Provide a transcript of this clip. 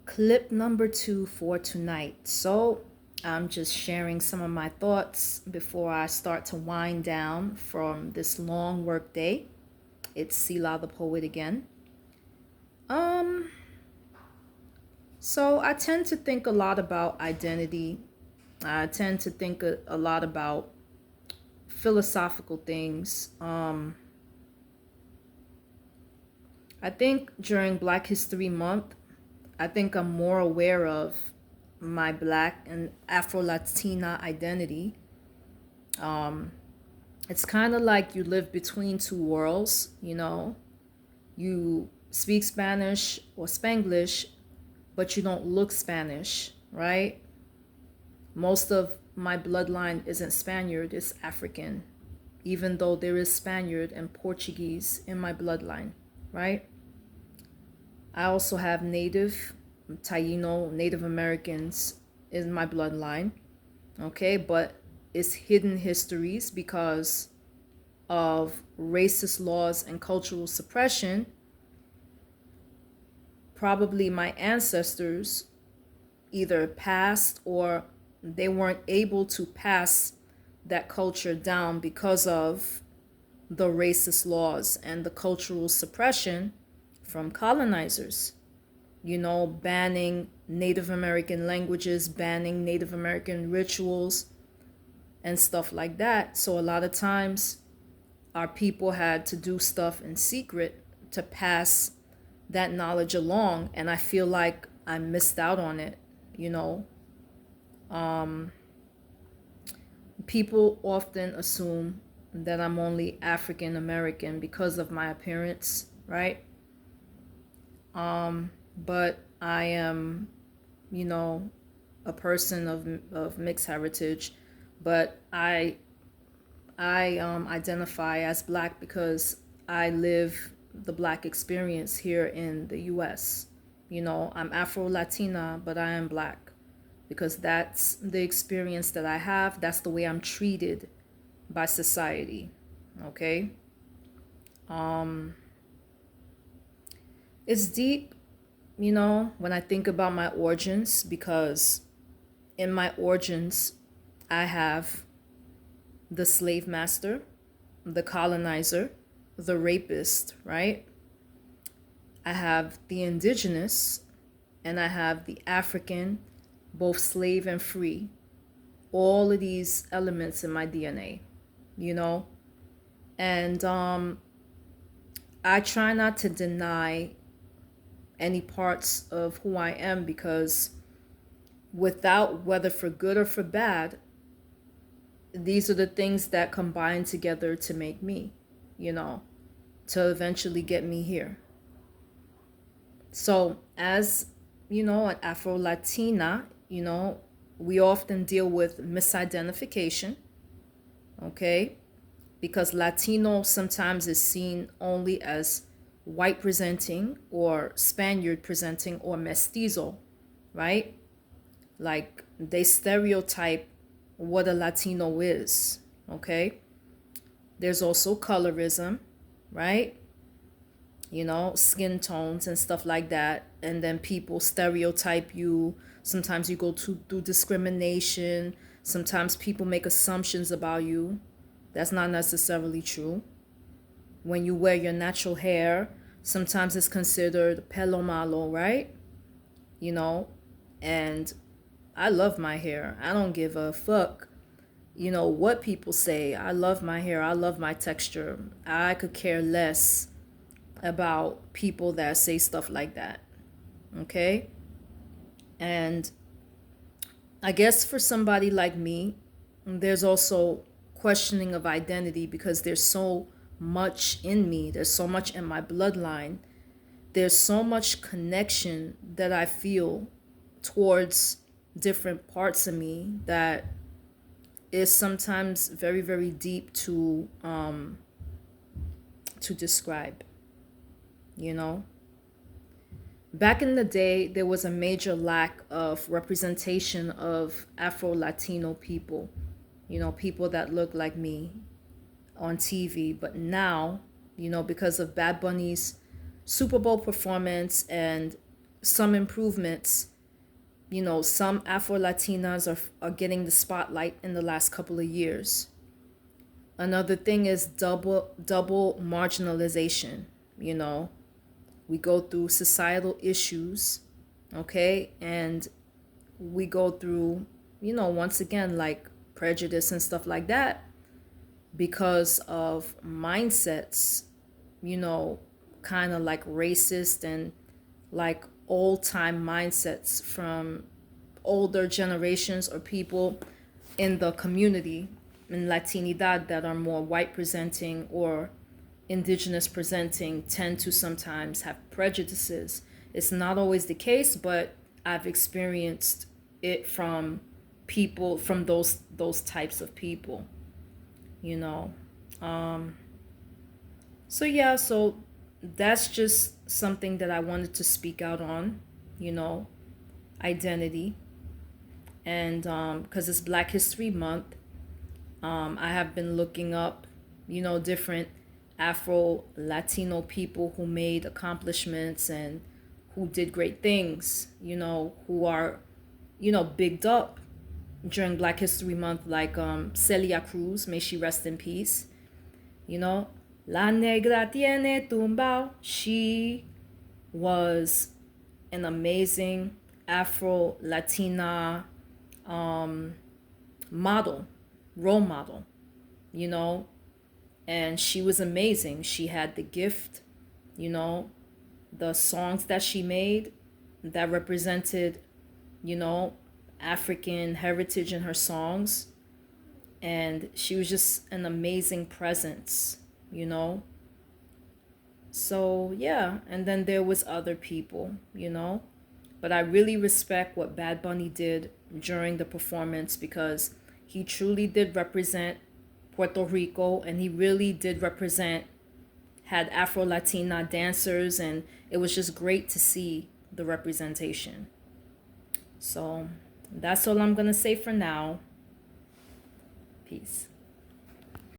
Clip number 2 for tonight. So, I'm just sharing some of my thoughts before I start to wind down from this long work day. It's Sila the poet again. Um, so I tend to think a lot about identity. I tend to think a lot about philosophical things. I think during Black History Month, I think I'm more aware of my Black and Afro-Latina identity. It's kind of like you live between two worlds, you know. You speak Spanish or Spanglish, but you don't look Spanish, right? Most of my bloodline isn't Spaniard, it's African, even though there is Spaniard and Portuguese in my bloodline, right? I also have Native, Taino, Native Americans in my bloodline, okay? But it's hidden histories because of racist laws and cultural suppression. Probably my ancestors either passed or they weren't able to pass that culture down because of the racist laws and the cultural suppression from colonizers. You know, banning Native American languages, banning Native American rituals, and stuff like that. So a lot of times, our people had to do stuff in secret to pass that knowledge along, and I feel like I missed out on it, you know. People often assume that I'm only African American because of my appearance, right? But I am, you know, a person of mixed heritage, but I identify as Black because I live the Black experience here in the U.S. You know, I'm Afro-Latina, but I am Black because that's the experience that I have. That's the way I'm treated by society. Okay? It's deep, you know, when I think about my origins because in my origins, I have the slave master, the colonizer, the rapist, right? I have the indigenous, and I have the African, both slave and free. All of these elements in my DNA, you know? And I try not to deny any parts of who I am because without, whether for good or for bad, these are the things that combine together to make me, you know, to eventually get me here. So, as you know, an Afro Latina, you know, we often deal with misidentification, okay? Because Latino sometimes is seen only as white presenting or Spaniard presenting or mestizo, right? Like they stereotype what a Latino is, okay? There's also colorism, right? You know, skin tones and stuff like that. And then people stereotype you. Sometimes you go through discrimination. Sometimes people make assumptions about you. That's not necessarily true. When you wear your natural hair, sometimes it's considered pelo malo, right? You know, and I love my hair. I don't give a fuck, you know, what people say. I love my hair. I love my texture. I could care less about people that say stuff like that. Okay? And I guess for somebody like me, there's also questioning of identity because there's so much in me, there's so much in my bloodline, there's so much connection that I feel towards different parts of me that is sometimes very, very deep to describe, you know. Back in the day, there was a major lack of representation of Afro-Latino people, you know, people that look like me on TV. But now, you know, because of Bad Bunny's Super Bowl performance and some improvements. You know, some Afro-Latinas are getting the spotlight in the last couple of years. Another thing is double marginalization. You know, we go through societal issues, okay, and we go through, you know, once again, like prejudice and stuff like that because of mindsets, you know, kind of like racist and like old time mindsets from older generations or people in the community in Latinidad that are more white presenting or indigenous presenting tend to sometimes have prejudices. It's not always the case, but I've experienced it from people from those types of people, you know. So yeah, so that's just something that I wanted to speak out on, you know, identity. And because it's Black History Month, I have been looking up, you know, different Afro Latino people who made accomplishments and who did great things, you know, who are, you know, bigged up during Black History Month, like Celia Cruz, may she rest in peace. You know, La Negra tiene tumbao. She was an amazing Afro Latina model, role model, you know, and she was amazing. She had the gift, you know, the songs that she made that represented, you know, African heritage in her songs. And she was just an amazing presence, you know. So yeah, and then there was other people, you know. But I really respect what Bad Bunny did during the performance because he truly did represent Puerto Rico and he really did represent, had Afro Latina dancers, and it was just great to see the representation. So that's all I'm going to say for now. Peace.